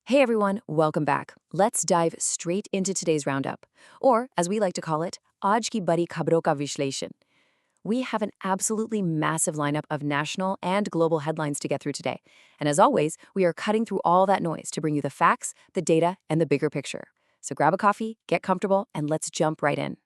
Hey everyone, welcome back. Let's dive straight into today's roundup, or as we like to call it, Aaj ki badi khabron ka vishleshan. We have an absolutely massive lineup of national and global headlines to get through today. And as always, we are cutting through all that noise to bring you the facts, the data, and the bigger picture. So grab a coffee, get comfortable, and let's jump right in.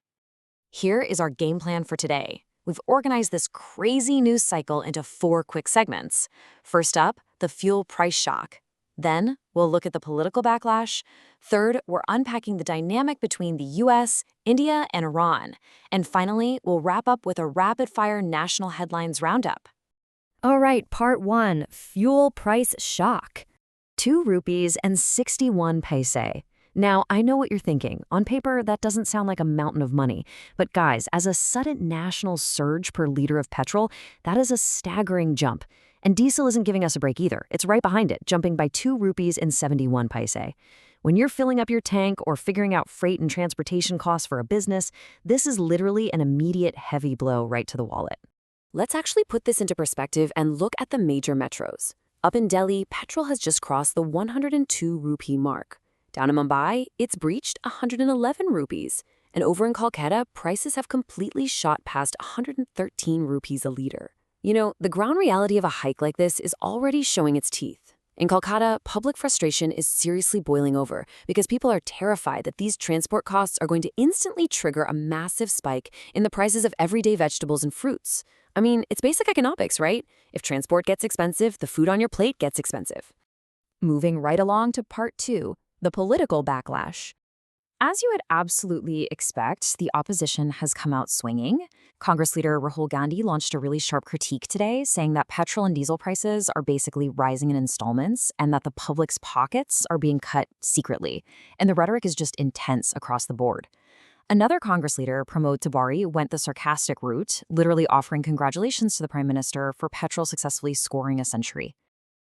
Here is our game plan for today. We've organized this crazy news cycle into 4 quick segments. First up, the fuel price shock. Then, we'll look at the political backlash. Third, we're unpacking the dynamic between the US, India, and Iran. And finally, we'll wrap up with a rapid-fire national headlines roundup. All right, part 1, fuel price shock. 2 rupees and 61 paise. Now, I know what you're thinking. On paper, that doesn't sound like a mountain of money. But guys, as a sudden national surge per liter of petrol, that is a staggering jump. And diesel isn't giving us a break either. It's right behind it, jumping by 2 rupees and 71 paise. When you're filling up your tank or figuring out freight and transportation costs for a business, this is literally an immediate heavy blow right to the wallet. Let's actually put this into perspective and look at the major metros. Up in Delhi, petrol has just crossed the 102 rupee mark. Down in Mumbai, it's breached 111 rupees. And over in Kolkata, prices have completely shot past 113 rupees a liter. You know, the ground reality of a hike like this is already showing its teeth. In Kolkata, public frustration is seriously boiling over because people are terrified that these transport costs are going to instantly trigger a massive spike in the prices of everyday vegetables and fruits. I mean, it's basic economics, right? If transport gets expensive, the food on your plate gets expensive. Moving right along to part 2, the political backlash. As you would absolutely expect, the opposition has come out swinging. Congress leader Rahul Gandhi launched a really sharp critique today, saying that petrol and diesel prices are basically rising in installments and that the public's pockets are being cut secretly. And the rhetoric is just intense across the board. Another Congress leader, Pramod Tibari, went the sarcastic route, literally offering congratulations to the Prime Minister for petrol successfully scoring a century.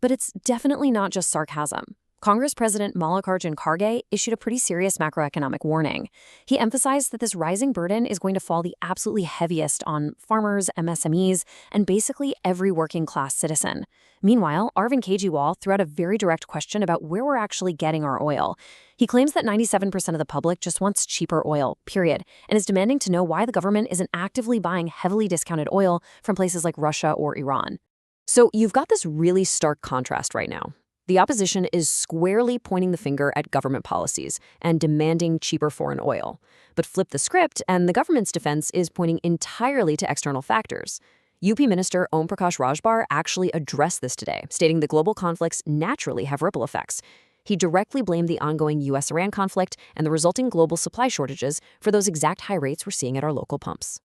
But it's definitely not just sarcasm. Congress President Mallikarjun Kharge issued a pretty serious macroeconomic warning. He emphasized that this rising burden is going to fall the absolutely heaviest on farmers, MSMEs, and basically every working-class citizen. Meanwhile, Arvind Kejriwal threw out a very direct question about where we're actually getting our oil. He claims that 97% of the public just wants cheaper oil, period, and is demanding to know why the government isn't actively buying heavily discounted oil from places like Russia or Iran. So you've got this really stark contrast right now. The opposition is squarely pointing the finger at government policies and demanding cheaper foreign oil. But flip the script, and the government's defense is pointing entirely to external factors. UP Minister Om Prakash Rajbar actually addressed this today, stating that global conflicts naturally have ripple effects. He directly blamed the ongoing US-Iran conflict and the resulting global supply shortages for those exact high rates we're seeing at our local pumps.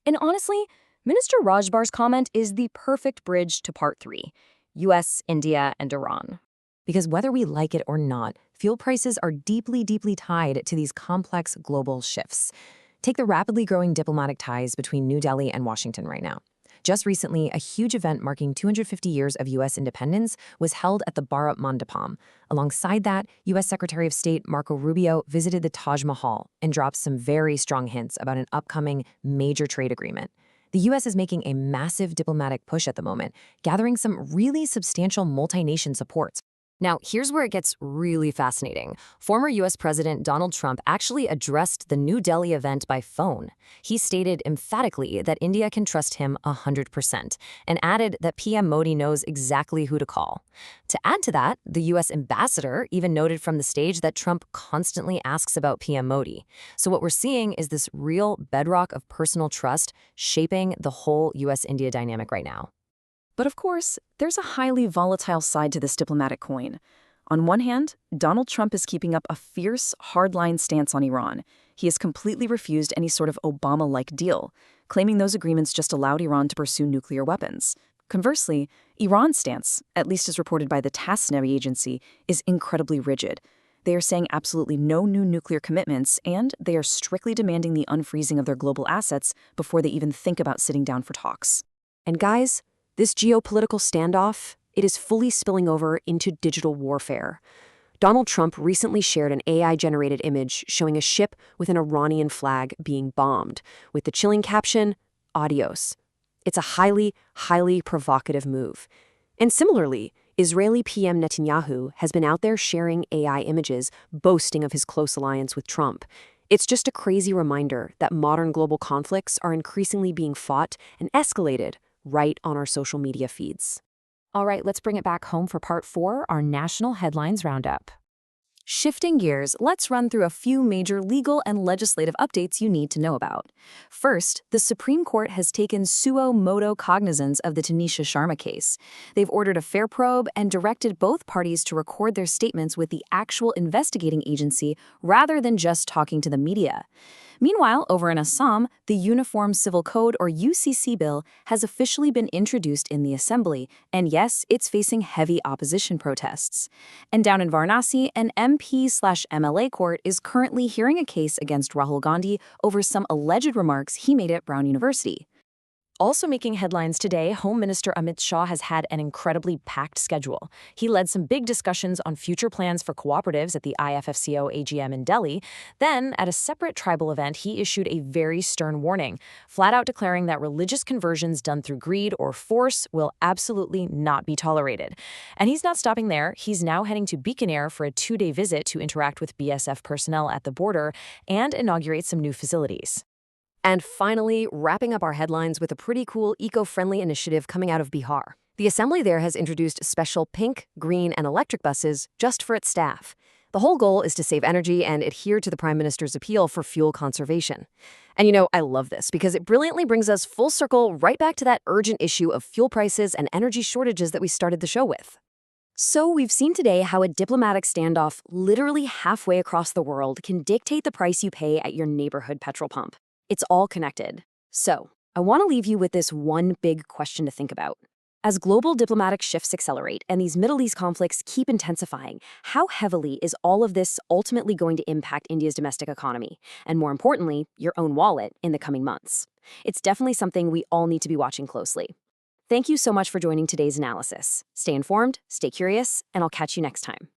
And honestly, Minister Rajbar's comment is the perfect bridge to part 3. US, India, and Iran. Because whether we like it or not, fuel prices are deeply, deeply tied to these complex global shifts. Take the rapidly growing diplomatic ties between New Delhi and Washington right now. Just recently, a huge event marking 250 years of U.S. independence was held at the Bharat Mandapam. Alongside that, U.S. Secretary of State Marco Rubio visited the Taj Mahal and dropped some very strong hints about an upcoming major trade agreement. The U.S. is making a massive diplomatic push at the moment, gathering some really substantial multi-nation supports. Now, here's where it gets really fascinating. Former U.S. President Donald Trump actually addressed the New Delhi event by phone. He stated emphatically that India can trust him 100%, and added that PM Modi knows exactly who to call. To add to that, the U.S. ambassador even noted from the stage that Trump constantly asks about PM Modi. So what we're seeing is this real bedrock of personal trust shaping the whole U.S.-India dynamic right now. But of course, there's a highly volatile side to this diplomatic coin. On one hand, Donald Trump is keeping up a fierce, hardline stance on Iran. He has completely refused any sort of Obama-like deal, claiming those agreements just allowed Iran to pursue nuclear weapons. Conversely, Iran's stance, at least as reported by the Tasnee agency, is incredibly rigid. They are saying absolutely no new nuclear commitments, and they are strictly demanding the unfreezing of their global assets before they even think about sitting down for talks. And guys, this geopolitical standoff, it is fully spilling over into digital warfare. Donald Trump recently shared an AI-generated image showing a ship with an Iranian flag being bombed, with the chilling caption, "Adios." It's a highly, highly provocative move. And similarly, Israeli PM Netanyahu has been out there sharing AI images, boasting of his close alliance with Trump. It's just a crazy reminder that modern global conflicts are increasingly being fought and escalated right on our social media feeds. All right, let's bring it back home for part 4, our national headlines roundup. Shifting gears, let's run through a few major legal and legislative updates you need to know about. First, the Supreme Court has taken suo motu cognizance of the Twisha Sharma case. They've ordered a fair probe and directed both parties to record their statements with the actual investigating agency rather than just talking to the media. Meanwhile, over in Assam, the Uniform Civil Code, or UCC bill, has officially been introduced in the assembly, and yes, it's facing heavy opposition protests. And down in Varanasi, an MP/MLA court is currently hearing a case against Rahul Gandhi over some alleged remarks he made at Brown University. Also making headlines today, Home Minister Amit Shah has had an incredibly packed schedule. He led some big discussions on future plans for cooperatives at the IFFCO AGM in Delhi. Then, at a separate tribal event, he issued a very stern warning, flat out declaring that religious conversions done through greed or force will absolutely not be tolerated. And he's not stopping there. He's now heading to Bikaner for a 2-day visit to interact with BSF personnel at the border and inaugurate some new facilities. And finally, wrapping up our headlines with a pretty cool eco-friendly initiative coming out of Bihar. The assembly there has introduced special pink, green, and electric buses just for its staff. The whole goal is to save energy and adhere to the Prime Minister's appeal for fuel conservation. And I love this because it brilliantly brings us full circle right back to that urgent issue of fuel prices and energy shortages that we started the show with. So we've seen today how a diplomatic standoff literally halfway across the world can dictate the price you pay at your neighborhood petrol pump. It's all connected. So, I want to leave you with this one big question to think about. As global diplomatic shifts accelerate and these Middle East conflicts keep intensifying, how heavily is all of this ultimately going to impact India's domestic economy, and more importantly, your own wallet in the coming months? It's definitely something we all need to be watching closely. Thank you so much for joining today's analysis. Stay informed, stay curious, and I'll catch you next time.